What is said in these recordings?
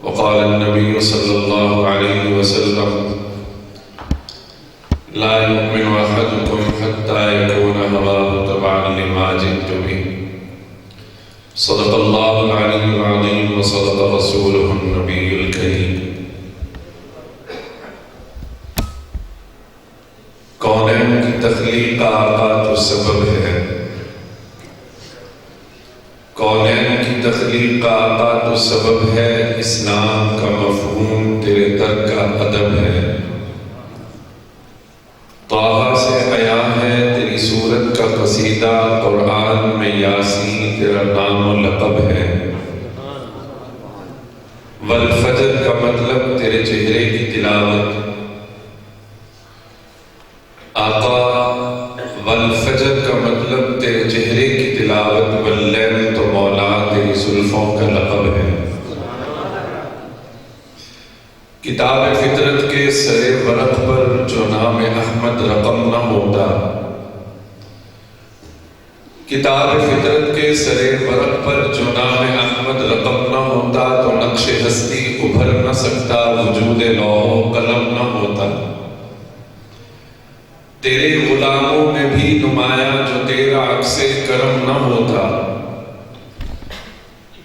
وقال النبي صلى الله عليه وسلم لا يؤمن أحدكم حتى يكون هواه تبعا لما جئت به. صدق الله العلي العظيم وصدق رسوله النبي الكريم. کونین کی تخلیق کا آغاز تو سبب ہے، کونین کی تخلیق کا آغاز تو سبب ہے، اسلام کا مفہوم تیرے در کا ادب ہے. طٰہٰ سے عیاں ہے تیری صورت کا قصیدہ، قرآن میں یاسین تیرا نام و لقب ہے. والفجر کا مطلب تیرے چہرے کی تلاوت، آقا والفجر کا مطلب تیرے چہرے کی تلاوت، واللیل تو مولا تیری زلفوں کا لقب ہے. کتاب فطرت کے سرے ورق پر جو نام احمد رقم نہ ہوتا، کتاب فطرت کے سرے ورق پر جو نام احمد رقم نہ ہوتا تو نقش ہستی ابھر نہ سکتا، وجود لوح و قلم نہ ہوتا. تیرے غلاموں میں بھی نمایاں جو تیرا عکس کرم نہ ہوتا،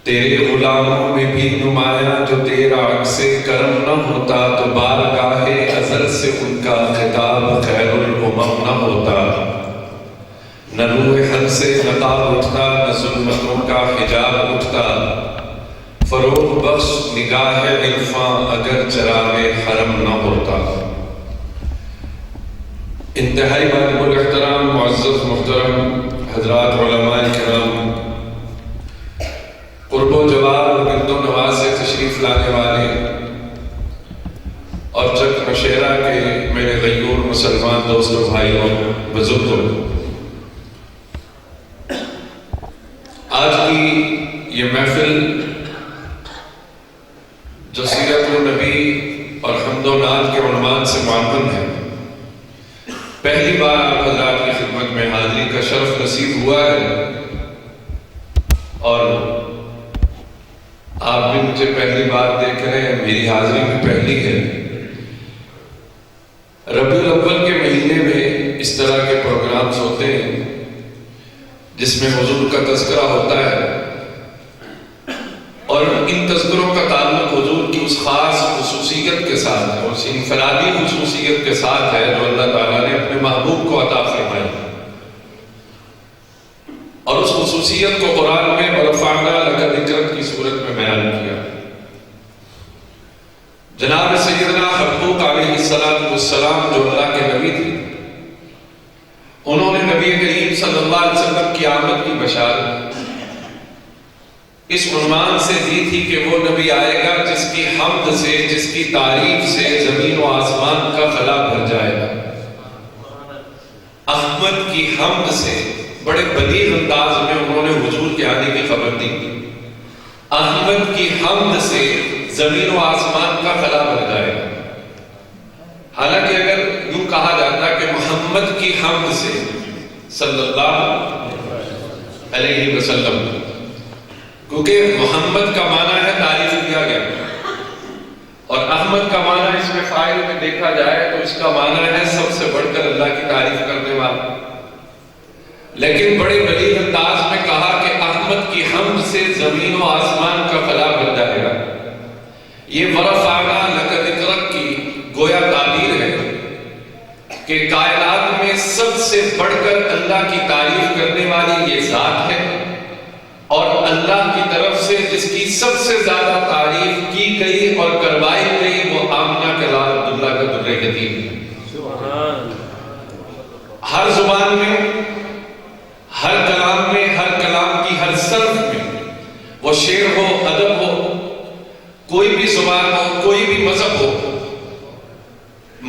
تیرے غلاموں میں بھی نمایاں جو تیرا عکس کرم نہ ہوتا تو بارگاہ ازل سے ان کا خطاب خیر الامم نہ ہوتا. نہ روح حل سے نقاب اٹھتا، نہ ظلمتوں کا حجاب اٹھتا. فروغ بخش نگاہ عرفاں اگر چراغ حرم نہ ہوتا. انتہائی واجب الاحترام معزز محترم حضرات علماء کرام، قرب و جوار اور گرد و نواز سے تشریف لانے والے اور چک نشیرہ کے میرے غیور مسلمان دوستوں، بھائیوں، بزرگوں، آج کی یہ محفل جو سیرت النبی اور حمد و نعت کے عنوان سے معمر ہے، پہلی بار آپ حضرات کی خدمت میں حاضری کا شرف نصیب ہوا ہے اور آپ بھی مجھے پہلی بار دیکھ رہے ہیں، میری حاضری بھی پہلی ہے. ربیع الاول کے مہینے میں اس طرح کے پروگرامز ہوتے ہیں جس میں حضور کا تذکرہ ہوتا ہے اور ان تذکروں کا تعلق حضور کی اس خاص خصوصیت کے ساتھ ہے، اس انفرادی خصوصیت کے ساتھ ہے جو اللہ تعالیٰ نے اپنے محبوب کو عطا فرمائی. اور اس خصوصیت کو قرآن میں وَرَفَعْنَا لَكَ ذِكْرَكَ کی صورت میں بیان کیا. جناب سیدنا حقوق علیہ السلام جو اللہ کے نبی تھے، انہوں نے نبی کریم صلی اللہ علیہ وسلم کی آمد کی بشارت اس عنوان سے دی تھی کہ وہ نبی آئے گا جس کی حمد سے، جس کی تعریف سے زمین و آسمان کا خلا بھر جائے گا. احمد کی حمد سے بڑے بدیع انداز میں انہوں نے حضور کے آنے کی خبر دی. احمد کی حمد سے زمین و آسمان کا خلا بھر جائے گا. حالانکہ اگر یوں کہا جاتا کہ محمد کی حمد سے صلی اللہ علیہ وسلم، کیونکہ محمد کا معنی ہے تعریف کیا گیا اور احمد کا معنی اس میں فاعل میں دیکھا جائے تو اس کا معنی ہے سب سے بڑھ کر اللہ کی تعریف کرنے والا. لیکن بڑے بدیع انداز میں کہا کہ احمد کی حمد سے زمین و آسمان کا خلا بھر جائے گا. یہ وَرَفَعْنَا لَكَ ذِكْرَكَ کی گویا تعبیر ہے کہ کائنات میں سب سے بڑھ کر اللہ کی تعریف کرنے والی یہ ذات ہے اور اللہ کی طرف سے جس کی سب سے زیادہ تعریف کی گئی اور کروائی گئی وہ آمنہ کے لال عبداللہ کا در یتیم ہے. ہر زبان میں، ہر کلام میں، ہر کلام کی ہر صرف میں، وہ شعر ہو، ادب ہو، کوئی بھی زبان ہو، کوئی بھی مذہب ہو،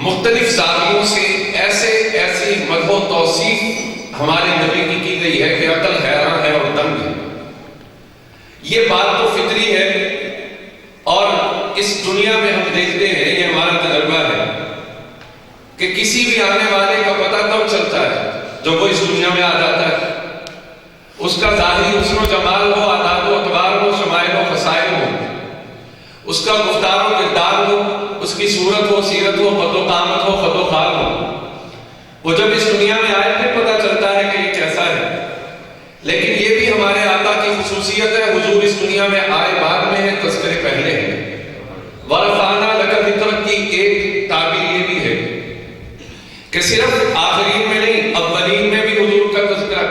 مختلف زاویوں سے ایسی مدح و توصیف ہمارے نبی کی گئی ہے کہ عقل حیران ہے اور دنگ ہے. یہ بات تو فطری ہے اور اس دنیا میں ہم دیکھتے ہیں، یہ ہمارا تجربہ ہے کہ کسی بھی آنے والے کا پتہ تب چلتا ہے جب وہ اس دنیا میں آ جاتا ہے. اس کا ظاہری حسن و جمال ہو، عادات و اطوار ہو، شمائل و فضائل ہو، اس کا گفتار و کردار ہو، اس کی صورت ہو، سیرت ہو، قد و قامت ہو، خد و خال ہو، وہ جب اس دنیا میں آئے پھر پتہ چلتا ہے کہ یہ کیسا ہے۔ لیکن یہ بھی ہمارے آقا کی خصوصیت ہے، حضور اس دنیا میں آئے بعد میں ہے، تذکرے پہلے ہیں۔ وَرَفَعْنَا لَكَ ذِكْرَكَ کی ایک تعبیر یہ بھی ہے کہ صرف آخرین میں نہیں، اولین میں بھی حضور کا تذکرہ،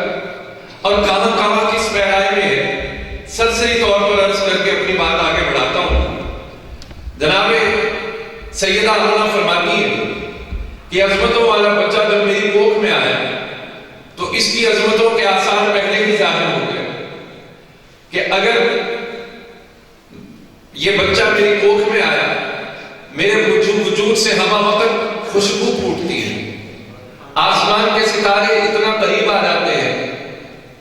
اور کہاں کہاں کس پیرائے میں ہے۔ سرسری طور پر عرض کر کے اپنی بات آگے بڑھاتا ہوں۔ جناب سیدہ آمنہ فرماتی ہے کہ عظمتوں والا بچہ جب میری کوکھ میں آیا تو اس کی عظمتوں کے آثار پہلے ہی ظاہر ہو گئے کہ اگر یہ بچہ میری کوکھ میں آیا، میرے وجود سے ہمہ وقت خوشبو پھوٹتی ہے، آسمان کے ستارے اتنا قریب آ جاتے ہیں،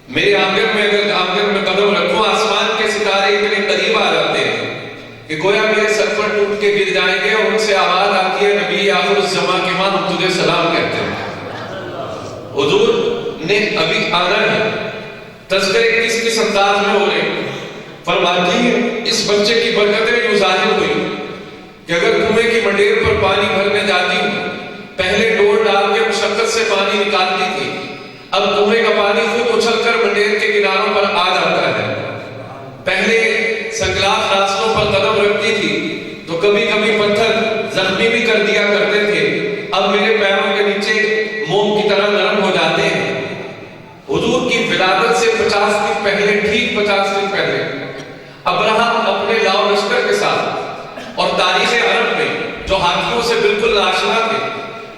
میرے آنگن میں اگر آنگن میں قدم رکھوں آسمان کے ستارے اتنے قریب آ جاتے ہیں کہ گویا میرے سر پر ٹوٹ کے گر جائیں گے، اور ان سے آواز آتی ہے نبی آخر الزمان کے ماں ہم تجھے سلام کہتے ہیں۔ حضور نے ابھی آنا ہے، تذکرے کس انداز میں ہو رہے ہیں؟ فرماتی ہے اس بچے کی برکتیں جو ظاہر ہوئی کہ اگر کنویں کی منڈیر پر پانی بھرنے جاتی ہوں، پہلے ڈور ڈال کے مشقت سے پانی نکالتی تھی، اب کنویں کا پانی خود اچھل کر منڈیر کے کناروں پر آ جاتا ہے۔ پہلے سنگلاخ راستوں پر قدم رکھتی تھی تو کبھی کبھی پتھر زخمی بھی کر دیا کرتے تھے، اب میرے پیروں کے نیچے موم کی طرح نرم ہو جاتے ہیں۔ حضور کی ولادت سے 50 دن پہلے، ٹھیک 50 دن پہلے، ابرہہ اپنے لاؤ لشکر کے ساتھ، اور تاریخ عرب میں جو ہاتھیوں سے بالکل ناشنا تھے،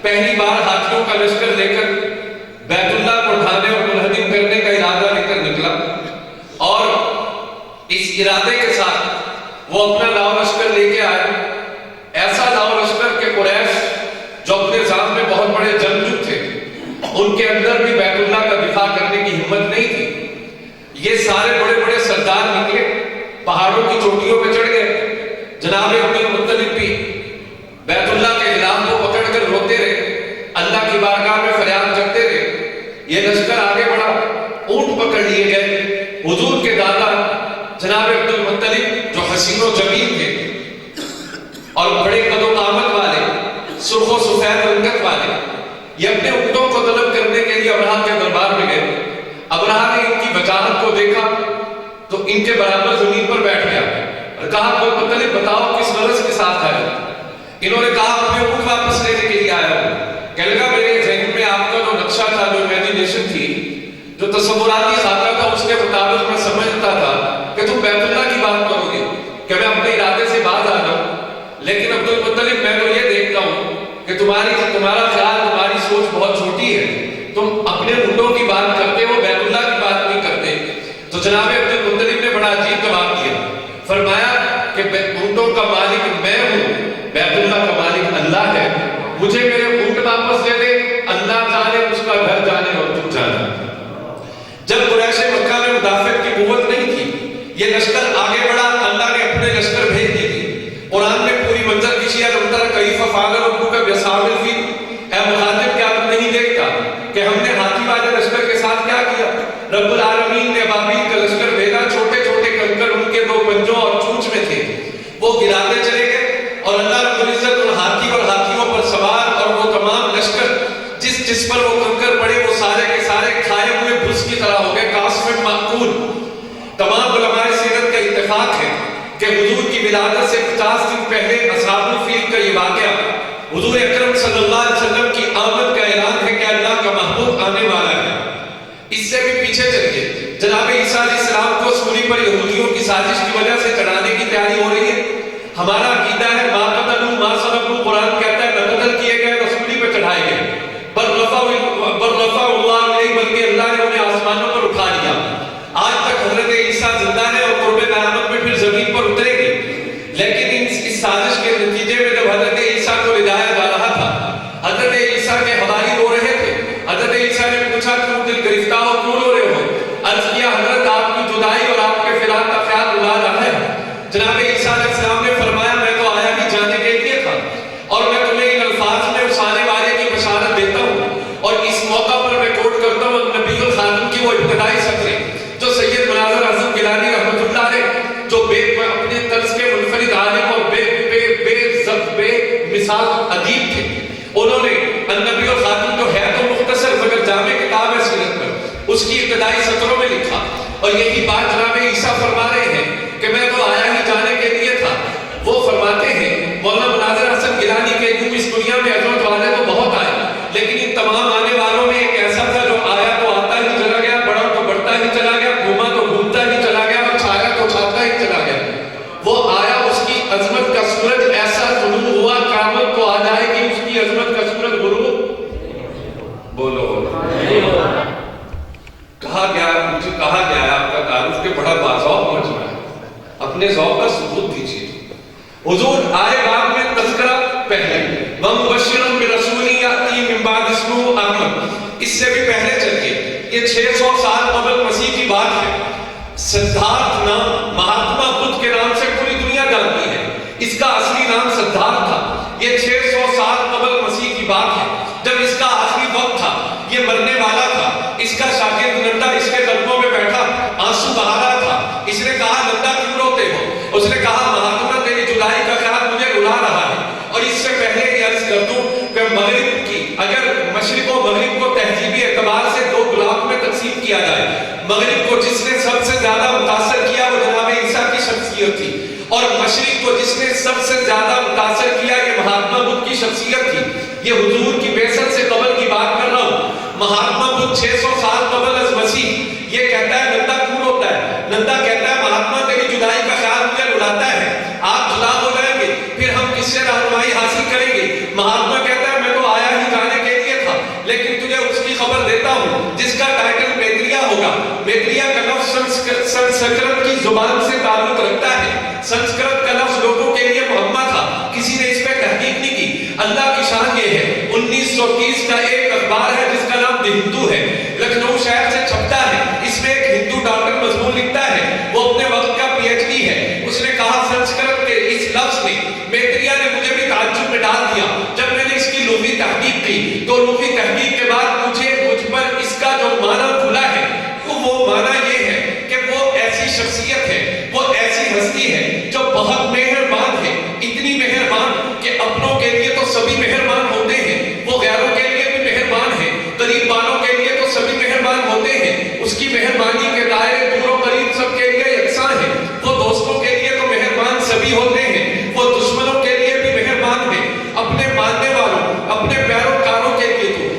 پہلی بار ہاتھیوں کا لشکر لے کر بیت اللہ کو ڈھانے اور منہدم کرنے کا ارادہ لے کر نکلا، اور اس ارادے کے ساتھ وہ اپنا لاؤ لشکر لے کے آئے، ایسا لاؤ لشکر کہ قریش جو اپنے ذات میں بہت بڑے جنگجو تھے، ان کے اندر بھی بیت اللہ کا دفاع کرنے کی ہمت نہیں تھی۔ یہ سارے بڑے بڑے سردار نکلے، پہاڑوں کی چوٹیوں پہ چڑھ گئے، جناب عبد المطلب بھی بیت اللہ کے غلام کو پکڑ کر روتے رہے، اللہ کی بارگاہ میں فریاد کرتے رہے۔ یہ لشکر آگے بڑھا، اونٹ پکڑ لیے گئے، حضور کے دادا جناب عبد المطلب جو حسین و جمیل تھے اور بڑے قد و قامت والے، سرخ و سفید رنگت والے، یہ اپنے اونٹوں کو طلب کرنے کے لیے ابرہہ کے دربار میں گئے۔ ابرہہ نے ان کی وجاہت کو دیکھا تو ان کے برابر زمین پر بیٹھ گیا اور کہا عبد المطلب بتاؤ کس غرض کے ساتھ آئے؟ انہوں نے کہا اپنے اونٹ واپس لینے کے لیے آیا ہوں۔ کہنے لگا میرے ذہن میں آپ کا جو نقشہ تھا، جو امیجینیشن تھی، جو تصوراتی خاکہ تھا، اس کے مطابق میں سمجھتا تھا کہ تم بیت اللہ کی بات کرو گے، کہ میں اپنے ارادے سے باز آ رہا ہوں، لیکن عبد المطلب میں تو یہ دیکھتا ہوں کہ تمہارا خیال، تمہاری سوچ بہت چھوٹی ہے، تم اپنے اونٹوں کی بات کرتے ہو، بیت اللہ کی بات نہیں کرتے۔ تو جناب عبد المطلب نے بڑا عجیب جواب دیا، فرمایا کہ اونٹوں کا مالک میں ہوں، بیت اللہ کا مالک اللہ ہے، مجھے میرے اونٹ واپس دے دے، اللہ جانے اس کا گھر جانے اور تم جانا۔ جب قریش مکہ میں مدافعت کی قوت نہیں تھی، یہ لشکر آگے بڑھا، اللہ نے اپنے لشکر بھیج دی تھی۔ قرآن نے پوری منظر کشی ہے، رمتر کیف فعل ربک باصحاب الفیل، اے مخاطب کیا تم نہیں دیکھتا کہ ہم نے ہاتھی والے لشکر کے ساتھ کیا کیا؟ رب العالمین نے ابابیل کا لشکر بھیجا، چھوٹے چھوٹے کنکر ان کے 2 پنجوں اور چونچ میں تھے، وہ گراتے چلے گئے، اور اللہ رب العزت ان ہاتھی اور ہاتھیوں پر سوار اور وہ تمام لشکر جس پر وہ کنکر پڑے وہ سارے کے سارے کھائے ہوئے بھس کی طرح ہو گئے، قاسم معقول۔ تمام علماء سیرت کا اتفاق ہے کہ حضور کی ولادت سے 50 دن پہلے اصحاب الفیل کا یہ واقعہ حضور اکرم صلی اللہ علیہ وسلم کی آمد کا اعلان ہے کہ اللہ کا محبوب آنے والا ہے۔ اس سے بھی پیچھے چلیے، جناب عیسیٰ علیہ السلام کو سولی پر یہودیوں کی سازش کی وجہ سے چڑھانے کی تیاری ہو رہی ہے۔ ہمارا عقیدہ ہے ما قتلوا ما صلبوا، قرآن کہتا ہے نہ قتل کیے گئے، رسولی پہ چڑھائے گئے، بل رفع اللہ علیہ، بلکہ اللہ نے انہیں آسمانوں پر اٹھا لیا۔ آج تک حضرت عیسیٰ زندہ ہے اور قرب قیامت میں پھر زمین پر اترے گی، لیکن اس سازش کے نتیجے میں جب حضرت عیسیٰ کو لے جایا جا رہا تھا، حضرت عیسیٰ کے حواری رو رہے تھے۔ حضرت عیسیٰ نے پوچھا کیوں دل گرفتہ ہو، کیوں رو رہے ہو؟ عرض کیا حضرت آپ کی جدائی اور آپ کے فراق کا خیال اڑا رہا ہے۔ جناب عیسیٰ علیہ السلام نے فرمایا میں تو آیا ہی جانے کے لیے تھا، اور میں تمہیں ان الفاظ میں اس آنے والے کی بشارت دیتا ہوں، اور اس موقع پر میں کوٹ کرتا ہوں نبی الخاتم کی وہ ابتدائی سطریں جو سید مناظر اعظم گیلانی رحمۃ اللہ علیہ جو اپنے طرز کے منفرد عالم مثال ادیب تھے. انہوں نے النبی الخاتم جو ہے تو مختصر مگر جامع کتاب ہے سیرت پر، اس کی ابتدائی سطروں میں لکھا، اور یہی بات جناب عیسیٰ فرما رہے ہیں کہ میں تو آیا ہی جانے کے لیے تھا. وہ فرماتے ہیں مولانا مناظر حسن گیلانی کے یوں اس دنیا میں عظمت والے تو بہت آئے، لیکن ان تمام آنے والوں میں ایک ایسا تھا جو آیا تو آتا ہی چلا گیا، بڑھا تو بڑھتا ہی چلا گیا، گھوما تو گھومتا ہی چلا گیا، اور چھایا تو چھاتا ہی چلا گیا. وہ آیا، اس کی عظمت کا سورج ایسا طلوع ہوا، قیامت کو آ جائے گی اس کی عظمت کا سورج غروب. بولو کہا گیا، مجھے کہا گیا ہے آپ کا تعارف کہ بڑا باذوق مجمع ہے، اپنے ذوق کا ثبوت دیجیے. حضور آئے بعد میں تذکرہ پہلے وَمُبَشِّرٌ بِرَسُولٍ يَأْتِي مِن بَعْدِهِ اسْمُهُ أَحْمَدُ، اس سے بھی پہلے چلیے یہ 600 سال قبل مسیح کی بات ہے. سدھارتھ نام مہاتما بدھ کے نام سے پوری دنیا جانتی ہے، اس کا اصلی نام سدھارتھ تھا. یہ 600 سال قبل مسیح کی بات ہے، جب اس کا آخری وقت تھا، یہ مرنے والا تھا. اس کا شاگرد نندا اس کے قدموں میں بیٹھا آنسو بہا رہا تھا. اس نے کہا نندا کیوں روتے ہو؟ اس نے کہا مہاتما تیری جدائی کا خیال مجھے رلا رہا ہے. اور اس سے پہلے یہ عرض کر دوں کہ مغرب کی اگر مشرق و مغرب کو تہذیبی اعتبار سے دو بلاک میں تقسیم کیا جائے، مغرب کو جس نے سب سے زیادہ متاثر کیا وہ جناب عیسیٰ کی شخصیت تھی، اور مشرق کو جس نے سب سے زیادہ متاثر کیا یہ مہاتما بدھ کی شخصیت تھی. یہ حضور کی بعثت سے قبل کی بات کر رہا ہوں. مہاتما بدھ 600 سال قبل از مسیح یہ کہتا ہے نندا کیوں روتا ہے؟ نندا کہتا ہے مہاتما تیری جدائی کا خیال مجھے رلاتا ہے، آپ جدا ہو جائیں گے پھر ہم کس سے رہنمائی حاصل کریں گے؟ مہاتما کہتا ہے میں تو آیا ہی جانے کے لیے تھا، لیکن تجھے اس کی خبر دیتا ہوں جس کا ٹائٹل میتریا ہوگا. میتریا کا لفظ سنسکرت کی زبان سے تعلق رکھتا ہے. سنسکرت کا لفظ لوگوں کے لیے معمہ تھا، کسی نے اس پہ تحقیق نہیں کی. اللہ کی شان یہ ہے 1930 کا ایک اخبار ہے جس کا نام دی ہندو ہے، لکھنؤ شہر سے چھپتا ہے. اس میں ایک ہندو ڈاکٹر مضمون لکھتا ہے، وہ اپنے وقت کا پی ایچ ڈی ہے. اس نے کہا سنسکرت کے اس لفظ نے میتریا نے مجھے بھی تعجب میں ڈال دیا. جب میں نے اس کی لغوی تحقیق کی تو لغوی تحقیق کے بعد مجھے مجھ پر اس کا جو معنی کھلا ہے وہ معنی یہ ہے کہ وہ ایسی شخصیت ہے، وہ ایسی ہستی ہے جو بہت مہربان ہے، اتنی مہربان کہ اپنوں کے لیے تو سبھی مہربان ہوتے ہیں، وہ غیروں کے لیے بھی مہربان ہے، قریب والوں کے لیے تو سبھی مہربان ہوتے ہیں. اس کی مہربانی کے دائرے دور و قریب سب کے لیے یکساں ہیں. وہ دوستوں کے لیے تو مہربان سبھی ہوتے ہیں، وہ دشمنوں کے لیے بھی مہربان ہیں. اپنے ماننے والوں، اپنے پیروکاروں کے لیے تو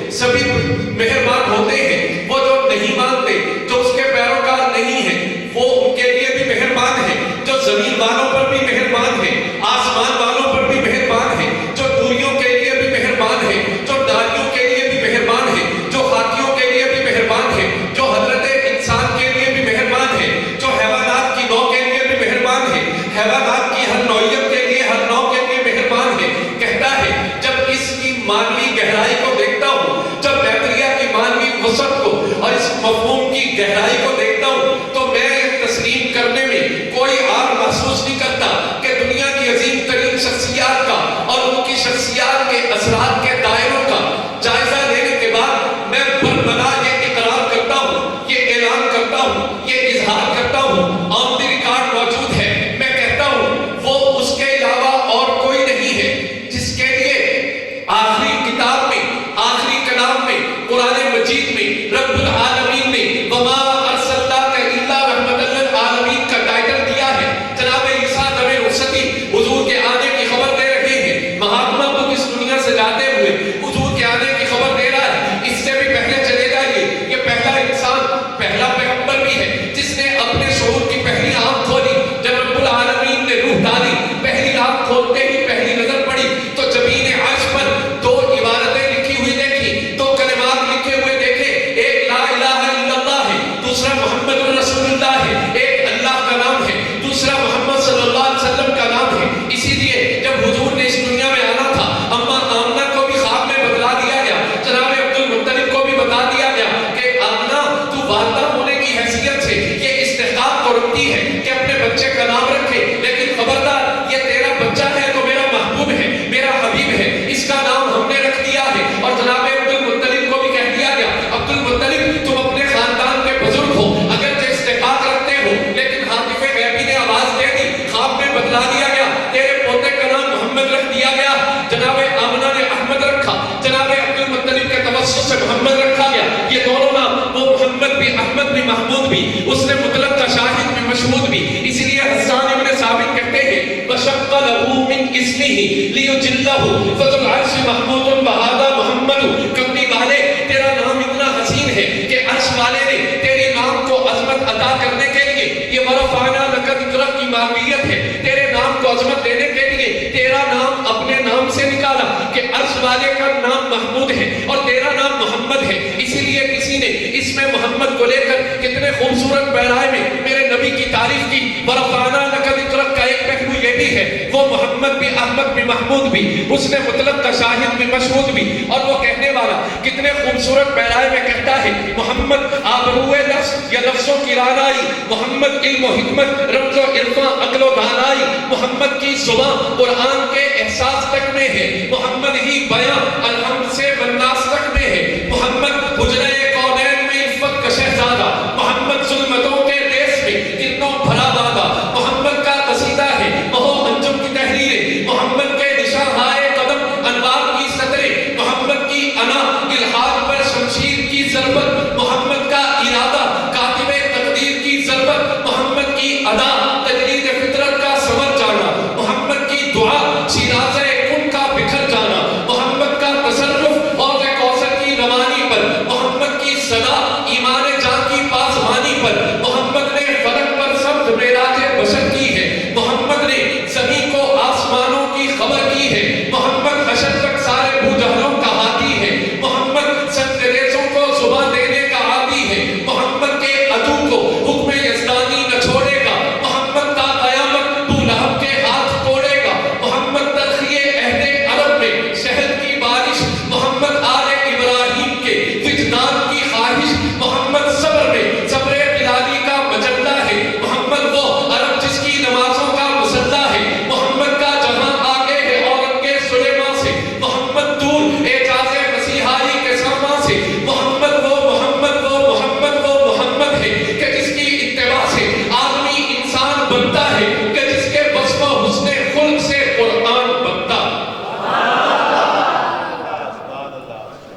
لیجلہ فذو العرش محمود وہذا محمد. کملی والے تیرا نام اتنا حسین ہے کہ عرش والے نے تیرے نام کو عظمت عطا کرنے کے لیے، یہ ورفعنا لک ذکرک کی ماہیت ہے، تیرے نام کو عظمت دینے کے لیے تیرا نام اپنے نام سے نکالا کہ عرش والے کا نام محمود ہے اور تیرا نام محمد ہے. اسی لیے کسی نے اس میں محمد کو لے کر کتنے خوبصورت پیرائے میں میرے نبی کی تعریف کی. ورفعنا لک ذکرک کا ایک پہلو یہ بھی ہے، وہ محمد بھی، احمد بھی، محمود بھی، اس نے مطلق کا شاہد بھی، مشہود بھی، اور وہ کہنے والا کتنے خوبصورت پیرائے میں کہتا ہے محمد آبروئے لفظ یا لفظوں کی رانائی، محمد علم و حکمت، رمز و عرفاں، عقل و دانائی، محمد کی زبان قرآن کے احساس تک میں ہے، محمد ہی بیاں الحمد سے والناس تک میں ہے، محمد حجرہ کونین میں عفت کا شہزادہ، محمد ظلمتوں کے دیس میں کتنوں بھرا بادا، محمد کا قصیدہ ہے بہو انجم کی تحریریں، محمد کے نشاں ہائے قدم انوار کی سطریں، محمد کی انا الحاد پر شمشیر کی ضربت، محمد کا ارادہ کاتب تقدیر کی ضربت، محمد کی ادا تجرید فطرت کا سمر جانا، محمد کی دعا شیراز کن کا بکھر جانا، محمد کا تصرف حوض کوثر کی روانی پر، محمد کی صدا ایمان جان کی پاسبانی پر، محمد نے فلک پر سبز معراج بشر کی ہے، محمد نے زمین کو آسمانوں کی خبر کی ہے، محمد حشر تک سارے بوجہلوں کا ہاتھی ہے، محمد سنگریزوں کو زبان دینے کا عادی ہے، محمد کے عدو کو حکم یزدانی نہ چھوڑے گا، محمد تا قیامت ابو لہب کے ہاتھ توڑے گا، محمد تلخی عہد عرب میں شہد کی بارش، محمد آل ابراہیم کے وجدان کی خواہش، محمد صبر میں صبر بلالی کا مجلہ ہے، محمد وہ عرب جس کی نمازوں کا مسلح ہے، محمد کا جہاں آگے ہے عورت کے سلیمان سے، محمد دور اعجاز مسیحائی کے سامان سے، محمد وہ محمد وہ محمد وہ محمد ہے کہ جس کی اتباع سے آدمی انسان بنتا ہے، کہ جس کے وصف و حسن خلق سے قرآن بنتا ہے.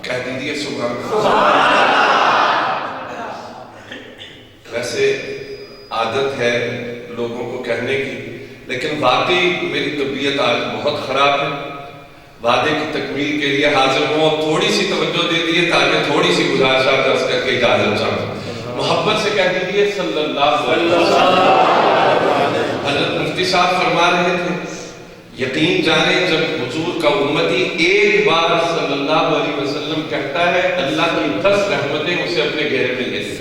کہہ دیجئے سبحان اللہ. ویسے عادت ہے لوگوں کو کہنے کی، لیکن واقعی میری طبیعت آج بہت خراب ہے. وعدے کی تکمیل کے لیے حاضر ہوں اور تھوڑی سی توجہ دے دیے تاکہ تھوڑی سی گزارشات درس کر کے اجازت چاہوں. محبت سے کہہ دیجئے صلی اللہ علیہ وسلم. حضرت مفتی صاحب فرما رہے تھے یقین جانے جب حضور کا امتی ایک بار صلی اللہ علیہ وسلم کہتا ہے اللہ کی 10 رحمتیں اسے اپنے گھیرے میں لے لیتی.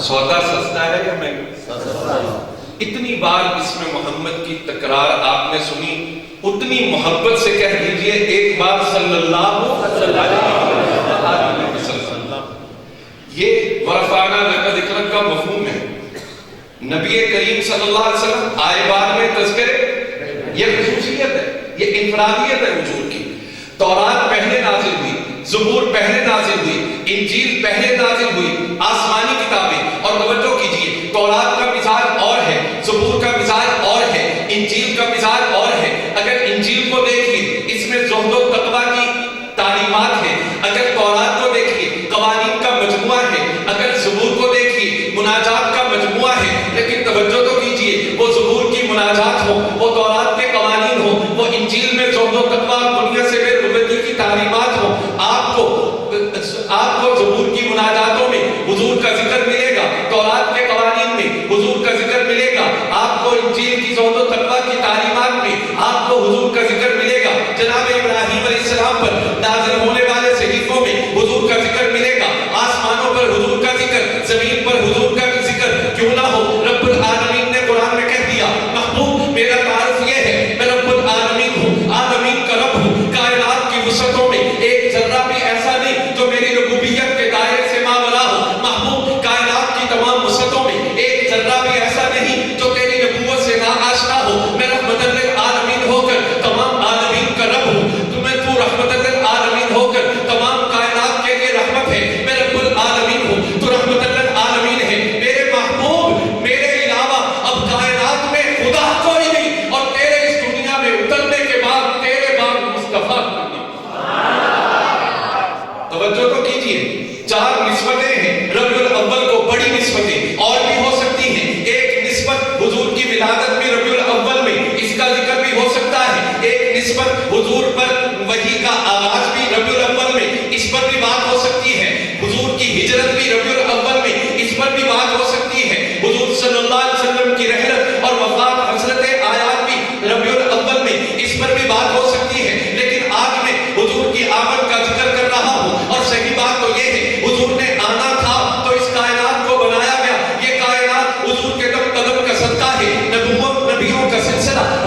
سودا سستا ہے یا مہنگا؟ اتنی بار اس میں محمد کی تکرار آپ نے سنی، اتنی محبت سے کہہ دیجئے ایک بار صلی اللہ علیہ وسلم. یہ ورفعنا لک ذکرک کا مفہوم ہے. نبی کریم صلی اللہ علیہ وسلم آئے بعد میں تذکرے، یہ خصوصیت ہے، یہ انفرادیت ہے حضور کی. تورات پہلے نازل ہوئی، زبور پہلے نازل ہوئی، انجیل پہلے نازل ہوئی، آسمانی کتابیں. اور توجہ کیجئے تورات کا مزاج اور ہے، زبور کا مزاج اور ہے، انجیل کا مزاج اور ہے. اگر انجیل کو دیکھیے اس میں زہد و تقویٰ کی تعلیمات ہیں، اگر تورات کو دیکھیے قوانین کا مجموعہ ہے، اگر زبور کو دیکھیے مناجات کا مجموعہ ہے. لیکن توجہ تو کیجئے وہ زبور کی مناجات ہو، وہ تورات کے قوانین ہو، وہ انجیل میں زہد و تقویٰ دنیا سے بے رغبتی کی تعلیمات ہو، آپ کو زبور کی مناجاتوں میں حضور کا ذکر ملے گا، تورات کے قوانین میں حضور کا ذکر ملے گا، آپ کو انجیل کی زہد و تقویٰ کی تعلیمات میں آپ کو حضور کا ذکر ملے گا.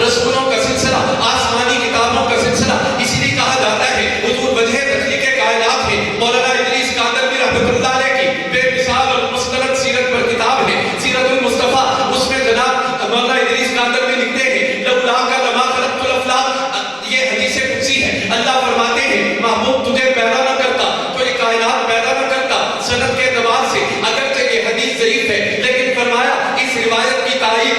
رسولوں کا سلسلہ، آسمانی کتابوں کا سلسلہ، اسی لیے کہا جاتا ہے حضور وجہ تخلیق کائنات ہے۔ مولانا ادریس کاندھلوی رحمۃ اللہ علیہ کی بے مثال اور مستند سیرت پر کتاب ہے سیرت المصطفیٰ، اس میں جناب مولانا ادریس کاندھلوی لکھتے ہیں لولاک لما خلقت الافلاق، یہ حدیث قدسی ہے، اللہ فرماتے ہیں محبوب تجھے پیدا نہ کرتا تو یہ کائنات پیدا نہ کرتا۔ سند کے اعتبار سے اگرچہ یہ حدیث ضعیف ہے لیکن فرمایا اس روایت کی تائید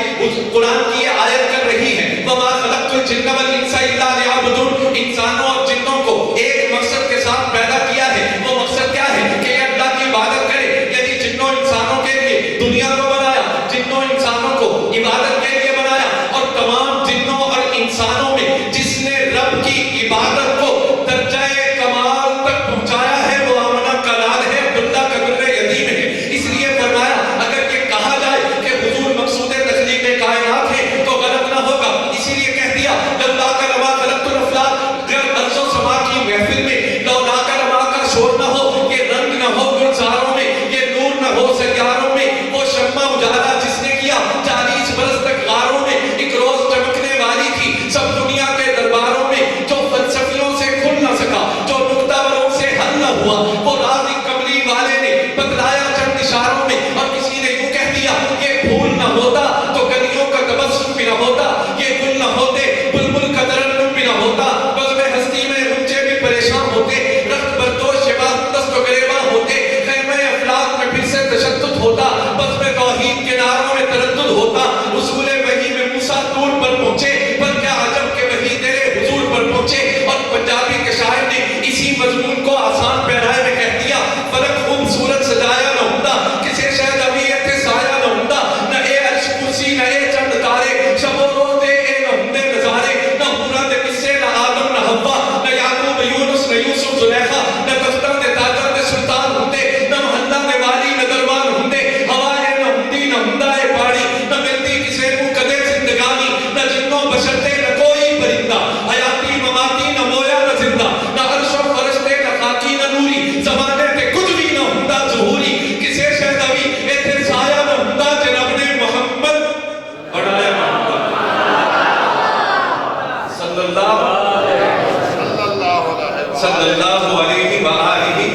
قرآن کی یہ آیت کر رہی ہے، وما خلقت الجن والانس الا لیعبدون، انسانوں اور جنوں کو ایک مقصد کے ساتھ پیدا کیا ہے، وہ مقصد کیا ہے کہ یہ اللہ کی عبادت کرے۔ یعنی جنوں انسانوں کے لیے دنیا کو بنایا، جنوں انسانوں کو عبادت کے لیے بنایا، اور تمام جنوں اور انسانوں میں جس نے رب کی عبادت کو درجہ کمال تک پہنچایا ہے وہ آمنہ کا لال ہے، عبداللہ کا در یتیم ہے۔ اس لیے فرمایا اگر یہ کہا جائے کہ حضور مقصود تخلیق کائنات ہے تو غلط نہ ہوگا، اسی لیے کہہ دیا لولاک لما خلقت الافلاق، اگر عرش و سما کی محفل میں لولاک لما کا شور نہ ہو، یہ رنگ نہ ہو گلزاروں میں، یہ نور نہ ہو سیاروں میں، وہ شمع اجالا جس نے کیا 40 برس تک غاروں میں ایک روز چمکنے والی تھی سب دنیا کے درباروں میں، جو فلسفیوں سے کھل نہ سکا، جو نکتہ وروں سے حل نہ ہوا، وہ راز کملی والے نے بتلایا چند اشاروں میں، اور کسی نے یوں کہہ دیا یہ پھول نہ ہوتا تو گلیوں کا تبسم بھی نہ ہوتا، یہ گل نہ ہوتے بلبل کا ترنم بھی نہ ہوتا، بزم ہستی میں غنچے بھی پریشان ہوتے، رخت بردوش شباب دست و گریباں ہوتے، خیمہ افلاک میں پھر سے تشدد ہوتا، بزم توحید کے نعروں میں تردد ہوتا، حصول وحی میں موسیٰ طور پر پہنچے، پر کیا عجب کہ وحی تیرے حضور پر پہنچے۔ اور پنجابی کے شاعر نے اسی مضمون کو آسان پیرائے میں کہہ دیا فلک خوبصورت سجایا نہ ہوتا، کسے شاید ابھی ایتھے سایہ نہ ہوتا، نہ اے عرش کرسی نہ اے چند تارے، شب و روز اے نہ ہوندے نظارے، نہ حورا دے قصے نہ آدم نہ حوا، نہ یعقوب یونس نہ یوسف زلیخا، نہ تختہ دے تاجہ دے سلطان ہوندے، نہ محلہ دے والی نہ دربان ہوندے، ہوا اے نہ ہوندی نہ ہوندا اے پاڑی، نہ ملتی کسے کو کدے زندگانی، نہ جنوں بشر تے نہ کوئی پرندہ، حیاتی مماتی نہ مویا نہ زندہ، نہ عرش و فرشتے نہ خاکی نہ نوری، زمانے تے کچھ بھی نہ ہوندا ظہوری، کسے شاید ابھی ایتھے سایہ نہ ہوندا جناب نے محمد بڑھایا محمد صلی اللہ علیہ وآلہ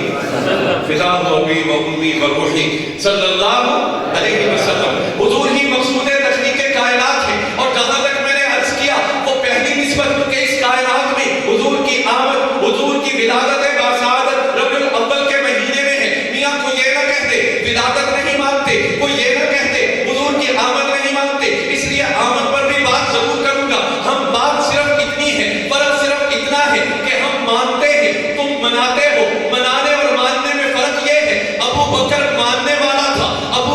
فداء ابی و امی و روحی صلی اللہ علیہ وسلم۔ حضور ہی مقصود تخلیق کائنات ہے، اور جہاں تک میں نے عرض کیا وہ پہلی نسبت کہ اس کائنات میں حضور کی آمد، حضور کی ولادت باسعادت ربیع الاول کے مہینے میں ہے۔ میاں کوئی یہ نہ کہتے ولادت نہیں مانتے، کوئی یہ نہ کہتے حضور کی آمد نہیں مانتے، اس لیے آمد پر بھی بات ضرور کروں گا۔ ہم بات صرف اتنی ہے، فرق صرف اتنا ہے کہ ہم مانتے ہیں، تم مناتے ہو۔ منانے اور ماننے میں فرق یہ ہے ابو بکر ماننے والا تھا، ابو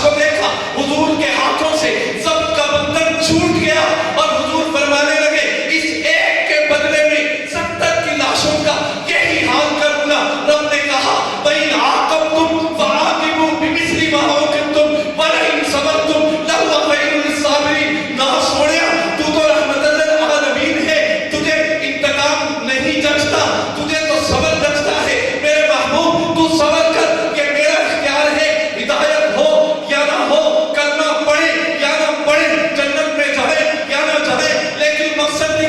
کو دیکھا، حضور کے ہاتھوں سے ضبط کا بندھن چھوٹ گیا اور حضور فرمانے لگے اس ایک کے بدلے میں 70 کی لاشوں کا یہی حال کروں گا۔ رب نے کہا وَإِنْ عَاقَبْتُمْ فَعَاقِبُوا بِمِثْلِ مَا عُوقِبْتُمْ وَلَئِنْ صَبَرْتُمْ لَهُوَ خَيْرٌ لِلصَّابِرِينَ۔ نہ سوڑیا تو رحمت للعالمین ہے، تجھے انتقام نہیں جچتا، تجھے تو صبر جچتا ہے۔ میرے محبوب تو صبر کر، یہ میرا اختیار ہے، ہدایت ہو یا نہ ہو، کلمہ پڑھے یا نہ پڑھے، جنت میں جائے یا نہ جائے، لیکن مقصد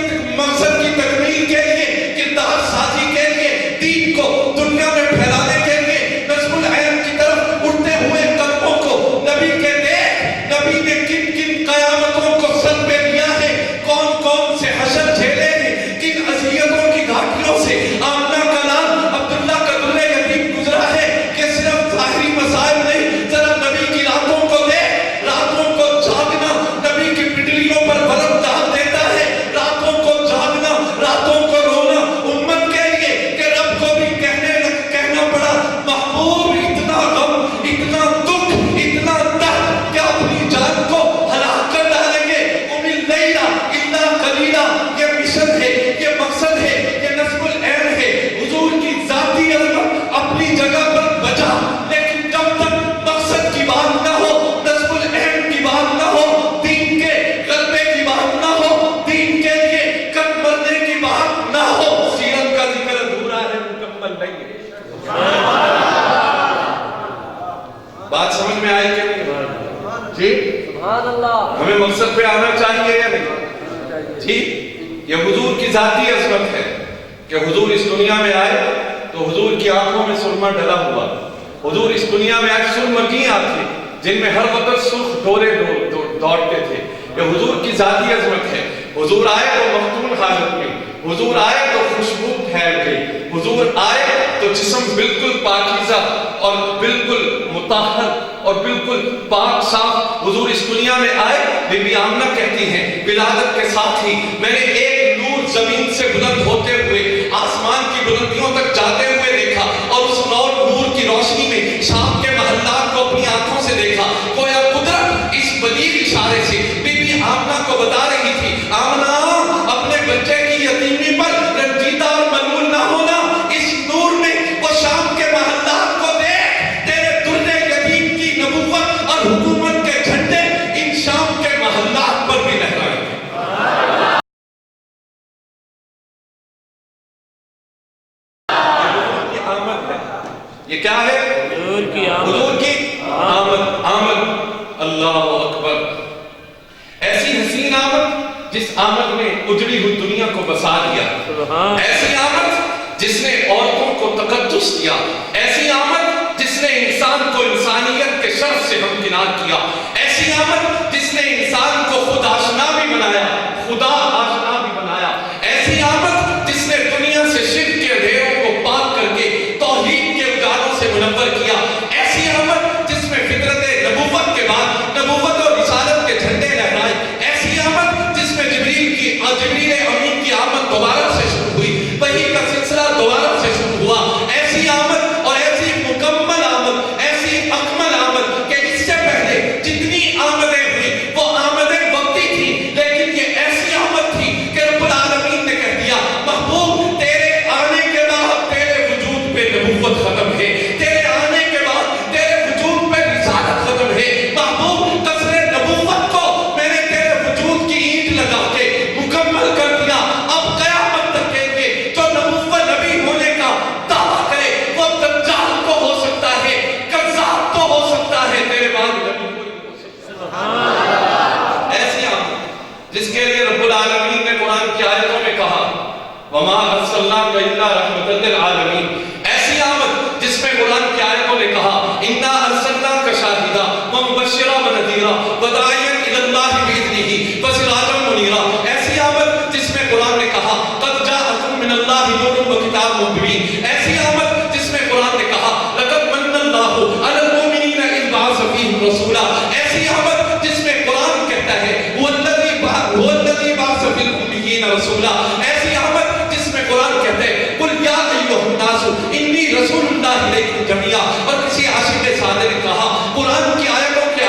کی تکمیل کے لیے، کردار سازی کے لیے، دین کو دنیا میں پھیلانے کے لیے، نظم العین کی طرف اٹھتے ہوئے قدموں کو نبی کے دیکھ، نبی نے کن کن قیامتوں کو سر پہ لیا ہے، کون کون سے حشر جھیلے ہیں، کن اذیتوں کی گھاٹیوں سے آمنہ کا نام عبداللہ کا درِ یتیم گزرا ہے۔ کہ صرف ظاہری مسائل نہیں، ذرا نبی کی راتوں کو دیکھ، راتوں کو جاگنا نبی کی پٹلیوں پر برف ڈال دیتا ہے، راتوں کو جاگنا، راتوں کو رونا امت کے لیے، کہ رب کو بھی کہنا پڑا محبوب اتنا غم، اتنا دکھ، اتنا درد کہ اپنی جان کو ہلاک کر ڈالیں گے۔ قم اللیل الا قلیلا، یہ مشن ہے، یہ مقصد ہے، یہ نظم العین ہے۔ حضور کی ذاتی عظمت اپنی جگہ پر بچا، لیکن جب تک مقصد کی بات نہ ہو، نظم العین کی بات نہ ہو، دین کے غلبے کی بات نہ ہو، دین کے لیے کٹ مرنے کی بات نہ ہو، سیرت کا ذکر ادھورا ہے، مکمل نہیں ہے۔ بات سمجھ میں آئی کہ نہیں؟ جی سبحان اللہ، ہمیں مقصد پہ آنا چاہیے یا نہیں؟ جی یہ حضور کی ذاتی عظمت ہے کہ حضور اس دنیا میں آئے تو حضور کی آنکھوں میں سرما ڈلا ہوا، حضور اس دنیا میں آئے سرمگی آنکھیں جن میں ہر وقت سرخ ڈورے دوڑتے تھے۔ یہ حضور کی ذاتی عظمت ہے۔ حضور آئے تو مختون حالت میں، حضور آئے تو خوشبو پھیل گئی، حضور آئے تو جسم بالکل پاکیزہ اور بالکل مطہر اور بالکل پاک صاف حضور اس دنیا میں آئے۔ بی بی آمنہ کہتی ہیں ولادت کے ساتھ ہی میں نے ایک نور زمین سے بلند ہوتے ہوئے آسمان کی بلندیوں تک جاتے ہوئے دیکھا، اور اس نور کی روشنی میں شام کے محلات کو اپنی آنکھوں سے دیکھا۔ گویا قدرت اس بلیغ اشارے سے بی بی آمنہ کو بتا رہی تھی آمنہ اپنے بچے کی یتیمی پر رنجیدہ اور ملول نہ ہونا، اس نور میں وہ شام کے محلات کو دیکھ، تیرے درِ یتیم کی نبوت اور حکومت کے جھنڈے ان شام کے محلات پر بھی لہرائیں گے۔ یہ کیا ہے؟ حضور کی آمد، حضور کی آمد، اللہ اکبر۔ ایسی حسین آمد جس آمد نے اجڑی ہوئی دنیا کو بسا دیا، ایسی آمد جس نے عورتوں کو تقدس دیا، ایسی آمد جس نے انسان کو انسانیت کے شرف سے ہمکنار کیا، ایسی آمد جس نے انسان کو خود آشنا بھی بنایا، خدا آشنا بھی بنایا، ایسی آمد جس نے دنیا سے شرک کے اندھیروں کو پاک کر کے توحید کے اجالوں سے منور کیا، ایسی آمد جس میں فطرت نبوت کے بعد نبوت اور رسالت کے جھنڈے لہرائے، ایسی آمد جس میں جبریل امین کی آمد دوبارہ سے شروع ہوئی، وحی کا سلسلہ دوبارہ سے شروع ہوا، ایسی آمد اور ایسی مکمل آمد، ایسی اکمل آمد کہ اس سے پہلے جتنی آمدیں ہوئی وہ آمدیں وقتی تھی، لیکن یہ ایسی آمد تھی کہ رب العالمین نے کہہ دیا محبوب تیرے آنے کے بعد تیرے وجود پہ نبوت ختم ہے، تیرے آنے کے بعد تیرے وجود پہ رسالت ختم ہے، محبوب قصر نبوت کو میں نے تیرے وجود کی اینٹ لگا کے مکمل کر دیا۔ اب قیامت تک کے لیے جو نبوت نبی ہونے کا دعویٰ کرے وہ دجال تو ہو سکتا ہے، کذاب تو ہو سکتا ہے، تیرے بعد نبی کوئی نہیں ہو سکتا۔ ایسی آمد جس کے لیے رب العالمین نے قرآن کی آیتوں میں کہا وَمَا أَرْسَلْنَاكَ إِلَّا رَحْمَةً لِلْعَالَمِينَ، ایسی آمد جس میں قرآن کی آیتوں نے کہا إِنَّا أَرْسَلْنَاكَ شَاهِدًا وَمُبَشِّرًا وَنَذِيرًا وَدَاعِيًا إِلَى اللَّهِ بِإِذْنِهِ وَسِرَاجًا مُنِيرًا، ایسی آمد جس میں قرآن نے کہا قَدْ جَاءَكُم مِّنَ اللَّهِ نُورٌ وَكِتَابٌ مُبِينٌ، ایسی آمد جس میں قرآن نے کہا لَقَدْ مَنَّ اللَّهُ عَلَى الْمُؤْمِنِينَ إِذْ بَعَثَ فِيهِمْ رَسُولًا، ایسی آمد جس میں قرآن کہتا ہے هُوَ الَّذِي بَعَثَ فِي الْأُمِّيِّينَ رَسُولًا، ایسی آمد جس میں قرآن کہتے ہیں قُلْ يَا أَيُّهَا النَّاسُ إِنِّي رَسُولُ اللَّهِ إِلَيْكُمْ جَمِيعًا، اور کسی عاشق صادق نے کہا قرآن کی آیتوں کے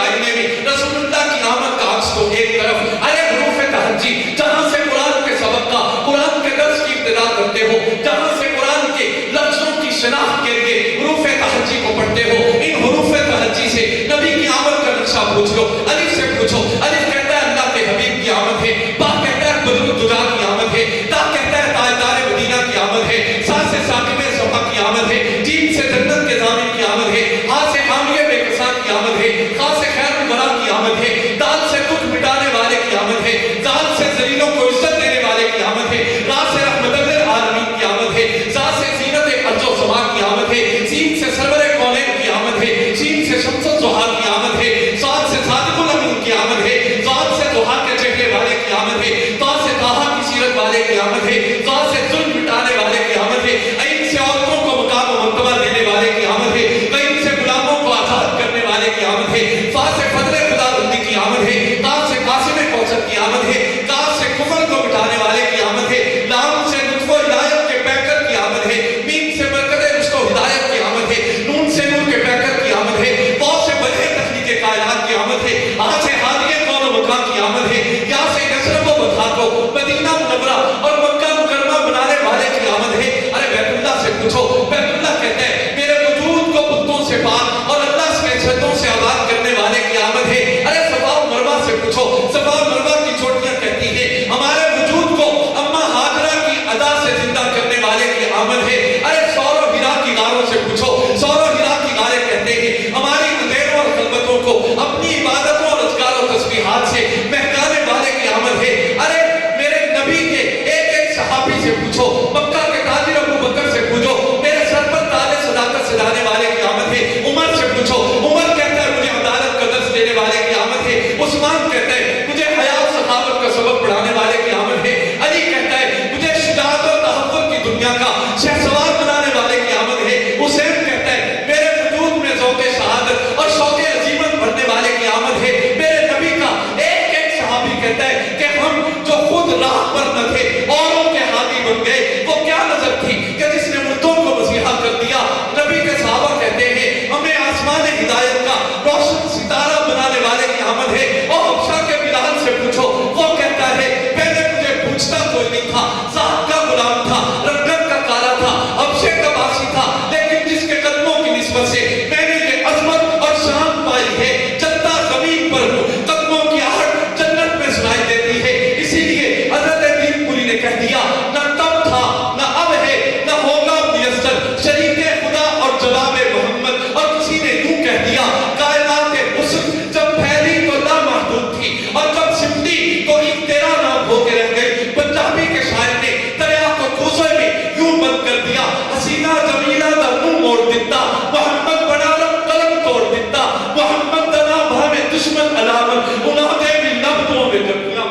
کوثر کی آمد ہے، کاف سے کفر کو مٹانے والے کی آمد ہے، لام سے لطف و ہدایت کے پیکر کی آمد ہے، میم سے برکت رشت و ہدایت کی آمد ہے، نون سے نور کے پیکر کی آمد ہے، واو سے بدہ تخلیق کائنات کی آمد ہے، آ سے ہادی کون و مکان کی آمد ہے، یا سے یثرب و بطحا کو مدینہ منورہ اور مکہ مکرمہ بنانے والے کی آمد ہے۔ ارے بیت اللہ سے پوچھو، بیت اللہ کہتا ہے میرے وجود کو بتوں سے پاک اور اللہ سے چھتوں سے آزاد کرنے والے کی آمد ہے۔ ارے صفا و مروہ سے پوچھو، صفا و مروہ کی چوٹیاں کہتی ہیں ہمارے وجود کو اماں ہاجرہ کی ادا سے زندہ کرنے والے کی آمد ہے۔ ارے سور و ہرا کی غاروں سے پوچھو، سور و ہرا کی غاریں کہتے ہیں ہماری اندھیروں اور خلوتوں کو اپنی عبادتوں اور اذکار و تسبیحات سے مہکانے والے کی آمد ہے۔ ارے میرے نبی کے ایک ایک صحابی سے پوچھو، مکہ کے تاجر ابو بکر سے پوچھو، میرے سر پر تاج صداقت سے لانے والے کی آمد ہے۔ عمر سے پوچھو، عمر کہتا ہے مجھے عدالت کا درس دینے والے کی آمد ہے۔ عثمان کہتا ہے مجھے حیا و سخاوت کا سبق پڑھانے والے کی آمد ہے۔ علی کہتا ہے مجھے شجاعت و تحفظ کی دنیا کا شہسوار بنانے والے کی آمد ہے۔ حسین کہتا ہے میرے وجود میں ذوق شہادت اور شوق عزیمت بھرنے والے کی آمد ہے۔ میرے نبی کا ایک ایک صحابی کہتا ہے کہ ہم جو خود راہ پر نہ تھے اوروں کے ہادی بن گئے، وہ کیا نظر تھی کہ جس نے مردوں کو مسیحا کر دیا۔ نبی کے صحابہ کہتے ہیں ہمیں آسمان ہدایت کا روشن ستارہ بنانے والے کی آمد ہے۔ اور حبشہ کے بلال سے پوچھو، وہ کہتا ہے پہلے مجھے پوچھتا کوئی نہیں تھا، ذات کا غلام تھا، رنگت کا کالا تھا، حبشے کا باسی تھا، لیکن جس کے قدموں کی نسبت سے میں نے یہ عظمت اور شان پائی ہے، چلتا زمین پر ہوں، قدموں کی آہٹ جنت میں سنائی دیتی ہے۔ اسی لیے حضرت دین پوری نے کہہ دیا نہ تب تھا نہ اب ہے نہ ہوگا میسر، شریک خدا اور جواب محمد۔ اور کسی نے یوں کہہ دیا کائنات حسن جب پھیلی تو لامحدود تھی اور جب سمٹی تو ایک تیرا نام ہو کے رہ گئی۔ پنجابی کے شاعر نے دریا کو کوزے میں یوں بند کر دیا، حسینہ جمیلہ دا منہ موڑ دیتا، محمد بنا رب قلم توڑ دیتا، محمد دا نام ہمیں دشمن علامت انہاں دے بھی لبوں میں جبیاں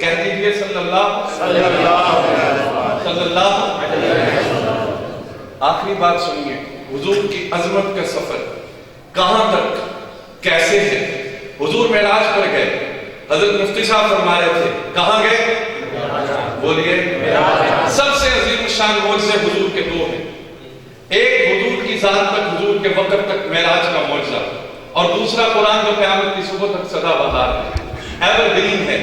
کہہ دیجئے صلی اللہ صلی اللہ۔ آخری بات سنیے، حضور کی عظمت کا سفر کہاں تک کیسے ہے۔ حضور معراج پر گئے، حضرت مفتی صاحب فرما رہے تھے کہاں گئے؟ بولیے۔ سب سے عظیم الشان معجزے حضور کے دو ہیں، ایک حضور کی ذات تک، حضور کے وقت تک معراج کا معجزہ، اور دوسرا قرآن جو قیامت کی صبح تک سدا بہار ہے، ایور گرین ہے۔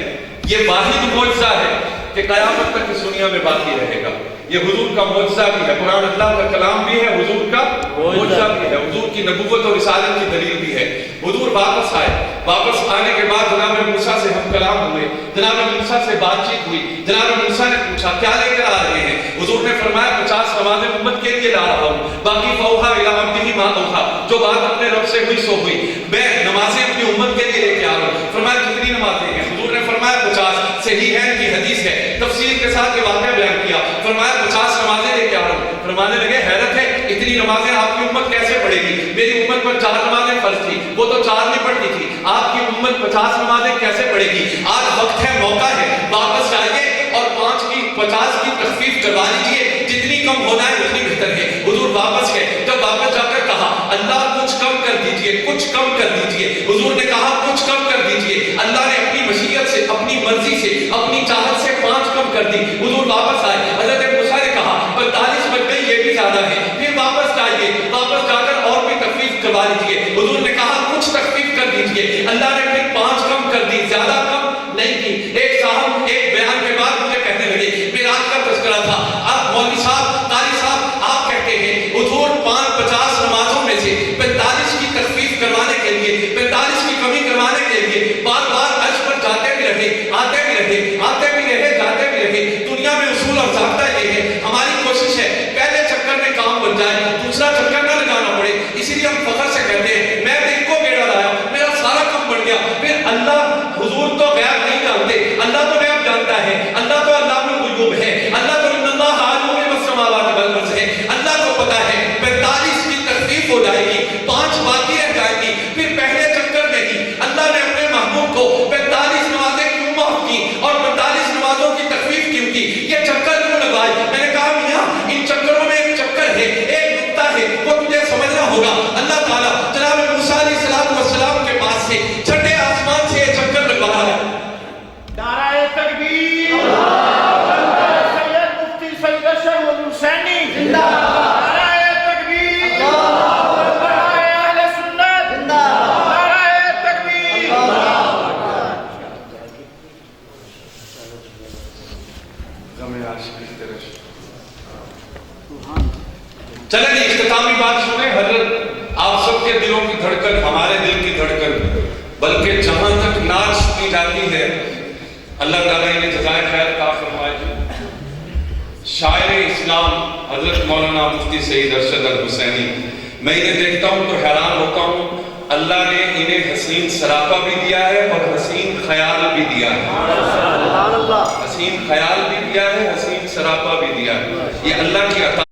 یہ واحد معجزہ ہے کہ قیامت تک اس دنیا میں باقی رہے گا۔ یہ حضور کا معجزہ بھی ہے، قرآن اللہ کا کلام بھی ہے، حضور کا معجزہ بھی ہے، حضور کی نبوت اور رسالت کی دلیل بھی ہے۔ حضور واپس آئے، واپس آنے کے بعد جناب موسیٰ سے ہم کلام ہوئے، جناب موسیٰ سے بات چیت ہوئی، جناب موسیٰ نے پوچھا کیا لے کر آ رہے ہیں؟ حضور نے فرمایا 50 نمازیں امت کے لیے لا رہا ہوں، باقی فوہا الی عبدہ ما اوحیٰ، جو بات اپنے رب سے ہوئی سو ہوئی، میں نمازیں اپنی امت کے لیے لے کے آ رہا ہوں۔ فرمایا کتنی نمازیں ہیں؟ حضور نے فرمایا 50۔ صحیح ہے کی حدیث ہے، تفسیر کے ساتھ یہ واقعہ بیان کیا، فرمایا 50 نمازیں لے کے آ رہا ہوں۔ فرمانے لگے حیرت ہے اتنی نمازیں آپ کی امت کیسے پڑھے گی؟ میری امت پر 4 نمازیں فرض تھی، وہ تو 4 نہیں پڑھتی تھی، آپ کی امت 50 نمازیں کیسے پڑھے گی؟ آج وقت ہے، موقع ہے، واپس جائیے اور 50 کی تخفیف کروا لیجیے، جتنی کم ہونا ہے اتنی بہتر ہے۔ حضور واپس گئے، جب واپس جا کر کہا اللہ کچھ کم کر دیجیے، کچھ کم کر دیجیے، حضور نے کہا کچھ کم کر دیجیے، اللہ نے اپنی مشیت سے، اپنی مرضی سے، اپنی چاہت سے 5 کم کر دی۔ حضور واپس آئے، حضرت موسیٰ نے کہا 45 بن گئی، یہ بھی زیادہ ہے، پھر واپس جائیے، واپس جا کر اور بھی تخفیف کروا لیجیے۔ حضور نے کہا کچھ تخفیف کر دیجیے، اللہ نے پھر 5 کم کر دی، زیادہ کم نہیں کی۔ ایک صاحب ایک بیان کے بعد مجھے کہنے لگے، معراج کا تذکرہ تھا، آپ مولوی صاحب، قاری صاحب، آپ کہتے ہیں حضور 50 نمازوں میں سے 45 کی تخفیف کروانے کے لیے، 45 کی کمی کروانے کے لیے بار بار عرش پر جاتے بھی رہے، آتے بھی رہے، آتے بھی رہے، جاتے بھی رہے۔ دنیا میں اصول اور ضابطہ یہ ہے، ہماری کوشش ہے پہلے چکر میں کام بن چلیں جی اختتامی بات سنیں حضرت، آپ سب کے دلوں کی دھڑکن، ہمارے دل کی دھڑکن، بلکہ جہاں تک ناچ کی جاتی ہے، اللہ تعالیٰ انہیں جزائے خیر عطا فرمائے. شاعر اسلام حضرت مولانا مفتی سعید ارشد الحسینی، میں انہیں دیکھتا ہوں تو حیران ہوتا ہوں. اللہ نے انہیں حسین سراپا بھی دیا ہے اور حسین خیال بھی دیا ہے. حسین خیال بھی دیا ہے، حسین سراپا بھی دیا ہے. یہ اللہ کی عطا